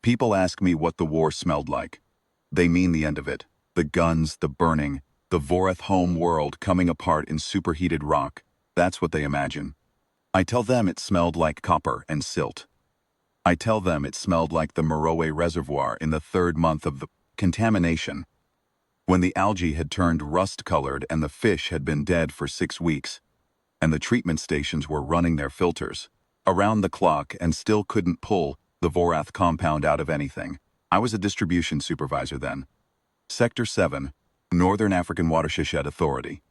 People ask me what the war smelled like. They mean the end of it. The guns, the burning, the Vorath home world coming apart in superheated rock. That's what they imagine. I tell them it smelled like copper and silt. I tell them it smelled like the Meroe Reservoir in the third month of the contamination, when the algae had turned rust-colored and the fish had been dead for 6 weeks, and the treatment stations were running their filters around the clock and still couldn't pull the Vorath compound out of anything. I was a distribution supervisor then. Sector 7, Northern African Watershed Authority.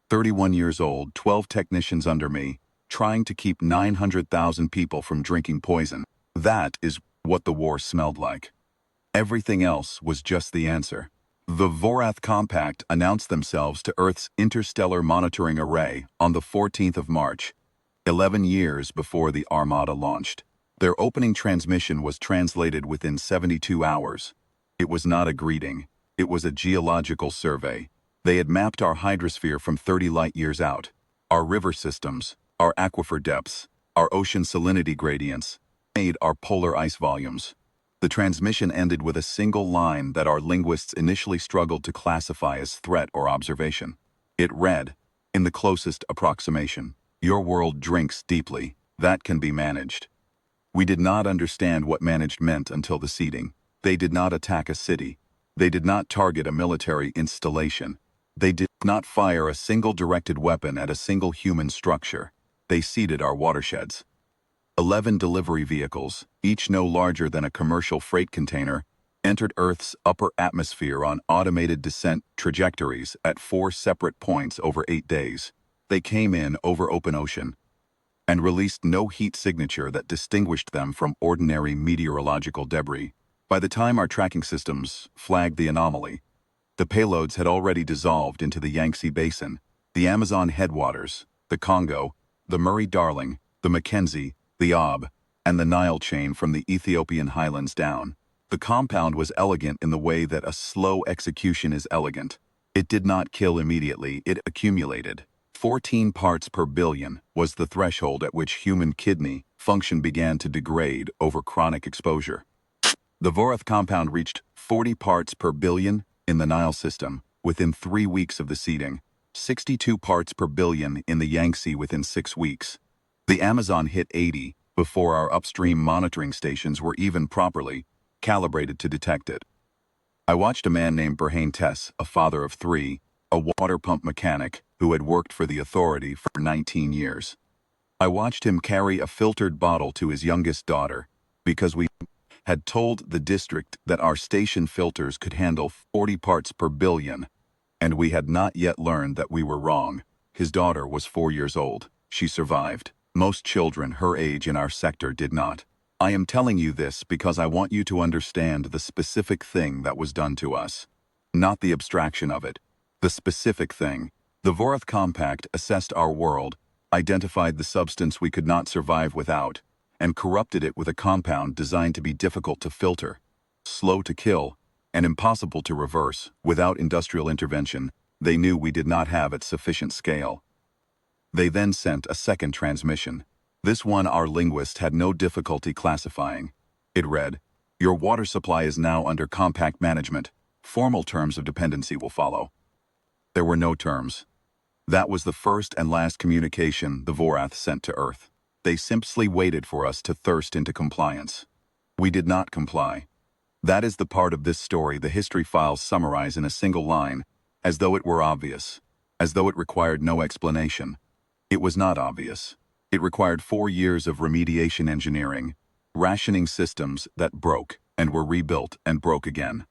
31 years old, 12 technicians under me, trying to keep 900,000 people from drinking poison. That is what the war smelled like. Everything else was just the answer. The Vorath Compact announced themselves to Earth's Interstellar Monitoring Array on the 14th of March, 11 years before the Armada launched. Their opening transmission was translated within 72 hours. It was not a greeting. It was a geological survey. They had mapped our hydrosphere from 30 light-years out, our river systems, our aquifer depths, our ocean salinity gradients, made our polar ice volumes. The transmission ended with a single line that our linguists initially struggled to classify as threat or observation. It read, in the closest approximation, "Your world drinks deeply. That can be managed." We did not understand what managed meant until the seeding. They did not attack a city. They did not target a military installation. They did not fire a single directed weapon at a single human structure. They seeded our watersheds. 11 delivery vehicles, each no larger than a commercial freight container, entered Earth's upper atmosphere on automated descent trajectories at 4 separate points over 8 days. They came in over open ocean and released no heat signature that distinguished them from ordinary meteorological debris. By the time our tracking systems flagged the anomaly, the payloads had already dissolved into the Yangtze Basin, the Amazon headwaters, the Congo, the Murray-Darling, the Mackenzie, the Ob, and the Nile chain from the Ethiopian highlands down. The compound was elegant in the way that a slow execution is elegant. It did not kill immediately, it accumulated. 14 parts per billion was the threshold at which human kidney function began to degrade over chronic exposure. The Vorath compound reached 40 parts per billion in the Nile system within 3 weeks of the seeding, 62 parts per billion in the Yangtze within 6 weeks. The Amazon hit 80 before our upstream monitoring stations were even properly calibrated to detect it. I watched a man named Berhane Tess, a father of 3, a water pump mechanic who had worked for the authority for 19 years. I watched him carry a filtered bottle to his youngest daughter because we had told the district that our station filters could handle 40 parts per billion, and we had not yet learned that we were wrong. His daughter was 4 years old. She survived. Most children her age in our sector did not. I am telling you this because I want you to understand the specific thing that was done to us. Not the abstraction of it. The specific thing. The Vorath Compact assessed our world, identified the substance we could not survive without, and corrupted it with a compound designed to be difficult to filter, slow to kill, and impossible to reverse without industrial intervention. They knew we did not have at sufficient scale. They then sent a second transmission. This one our linguist had no difficulty classifying. It read, "Your water supply is now under compact management. Formal terms of dependency will follow." There were no terms. That was the first and last communication the Vorath sent to Earth. They simply waited for us to thirst into compliance. We did not comply. That is the part of this story the history files summarize in a single line, as though it were obvious, as though it required no explanation. It was not obvious. It required 4 years of remediation engineering, rationing systems that broke and were rebuilt and broke again.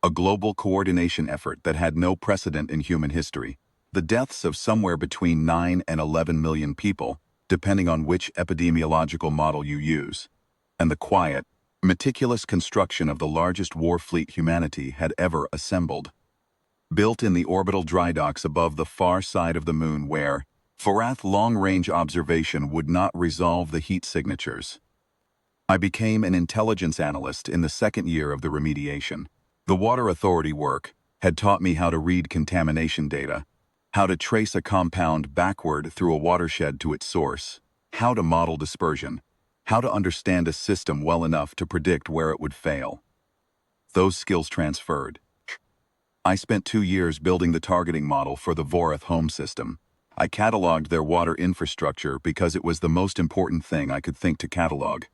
A global coordination effort that had no precedent in human history. The deaths of somewhere between 9 and 11 million people, depending on which epidemiological model you use. And the quiet, meticulous construction of the largest war fleet humanity had ever assembled. Built in the orbital dry docks above the far side of the moon where Vorath long-range observation would not resolve the heat signatures. I became an intelligence analyst in the second year of the remediation. The Water Authority work had taught me how to read contamination data, how to trace a compound backward through a watershed to its source, how to model dispersion. how to understand a system well enough to predict where it would fail. Those skills transferred. I spent 2 years building the targeting model for the Vorath home system. I cataloged their water infrastructure because it was the most important thing I could think to catalog.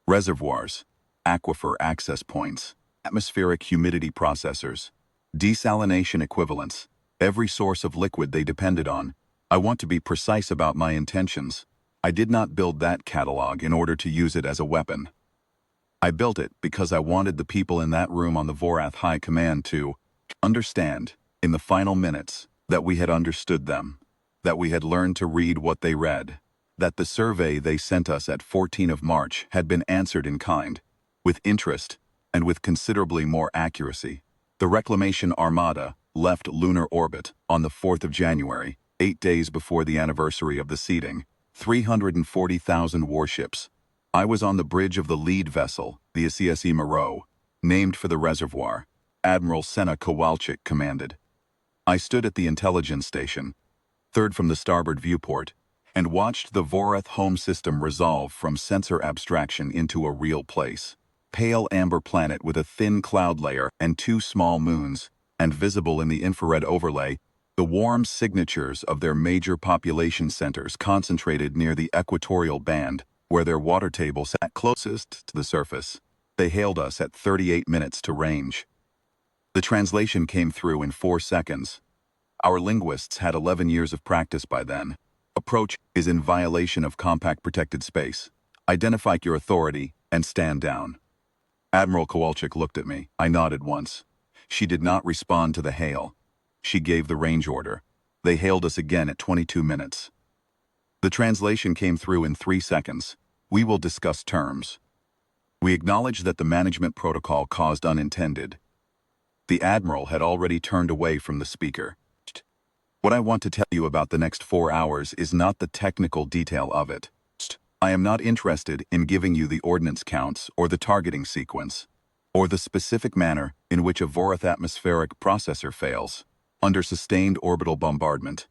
Reservoirs, aquifer access points, atmospheric humidity processors, desalination equivalents, every source of liquid they depended on. I want to be precise about my intentions. I did not build that catalog in order to use it as a weapon. I built it because I wanted the people in that room on the Vorath High Command to understand, in the final minutes, that we had understood them, that we had learned to read what they read, that the survey they sent us at 14 of March had been answered in kind, with interest, and with considerably more accuracy. The Reclamation Armada left lunar orbit on the 4th of January, 8 days before the anniversary of the seeding, 340,000 warships. I was on the bridge of the lead vessel, the CSE Moreau, named for the reservoir. Admiral Senna Kowalczyk commanded. I stood at the intelligence station, third from the starboard viewport, and watched the Vorath home system resolve from sensor abstraction into a real place. Pale amber planet with a thin cloud layer and 2 small moons, and visible in the infrared overlay, the warm signatures of their major population centers concentrated near the equatorial band, where their water table sat closest to the surface. They hailed us at 38 minutes to range. The translation came through in 4 seconds. Our linguists had 11 years of practice by then. Approach is in violation of compact protected space. Identify your authority and stand down. Admiral Kowalczyk looked at me. I nodded once. She did not respond to the hail. She gave the range order. They hailed us again at 22 minutes. The translation came through in 3 seconds. We will discuss terms. We acknowledge that the management protocol caused unintended. The Admiral had already turned away from the speaker. What I want to tell you about the next 4 hours is not the technical detail of it. I am not interested in giving you the ordnance counts or the targeting sequence, or the specific manner in which a Vorath atmospheric processor fails under sustained orbital bombardment.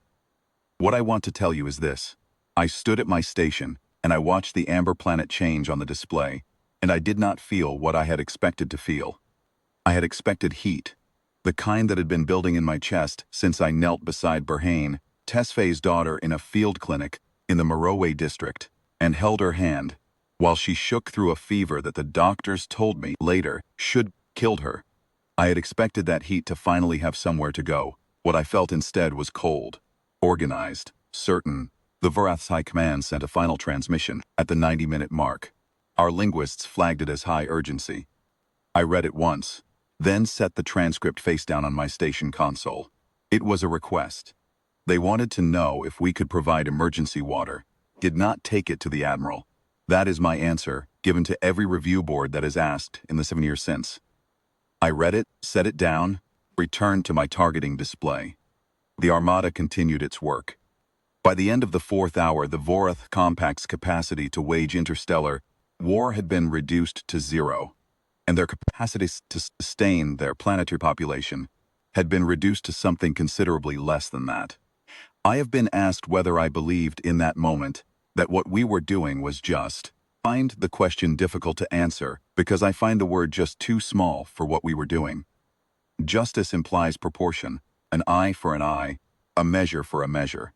What I want to tell you is this. I stood at my station and I watched the amber planet change on the display, and I did not feel what I had expected to feel. I had expected heat, the kind that had been building in my chest since I knelt beside Berhane, Tesfaye's daughter, in a field clinic in the Merowe district, and held her hand, while she shook through a fever that the doctors told me later should killed her. I had expected that heat to finally have somewhere to go. What I felt instead was cold, organized, certain. The Vorath's High Command sent a final transmission at the 90-minute mark. Our linguists flagged it as high urgency. I read it once, then set the transcript face down on my station console. It was a request. They wanted to know if we could provide emergency water. Did not take it to the Admiral. That is my answer, given to every review board that has asked in the 7 years since. I read it, set it down, returned to my targeting display. The Armada continued its work. By the end of the 4th hour, the Vorath compact's capacity to wage interstellar war had been reduced to 0, and their capacity to sustain their planetary population had been reduced to something considerably less than that. I have been asked whether I believed in that moment that what we were doing was just. I find the question difficult to answer because I find the word just too small for what we were doing. Justice implies proportion, an eye for an eye, a measure for a measure.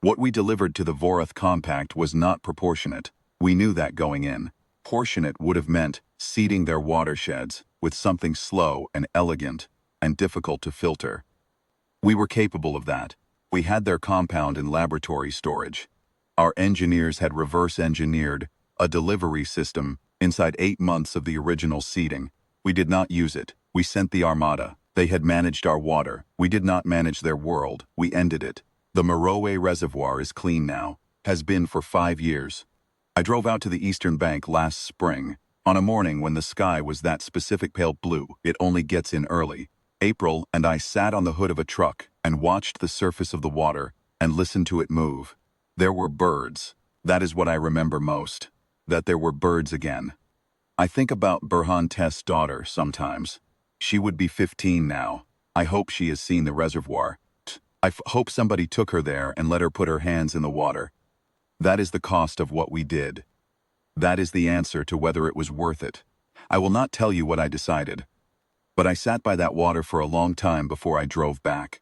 What we delivered to the Vorath compact was not proportionate. We knew that going in. Proportionate would have meant seeding their watersheds with something slow and elegant and difficult to filter. We were capable of that. We had their compound in laboratory storage. Our engineers had reverse engineered a delivery system inside 8 months of the original seeding. We did not use it. We sent the Armada. They had managed our water. We did not manage their world. We ended it. The Merowe Reservoir is clean now. Has been for 5 years. I drove out to the eastern bank last spring, on a morning when the sky was that specific pale blue it only gets in early April, and I sat on the hood of a truck and watched the surface of the water and listened to it move. There were birds. That is what I remember most. That there were birds again. I think about Berhan Test's daughter sometimes. She would be 15 now. I hope she has seen the reservoir. I hope somebody took her there and let her put her hands in the water. That is the cost of what we did. That is the answer to whether it was worth it. I will not tell you what I decided, but I sat by that water for a long time before I drove back.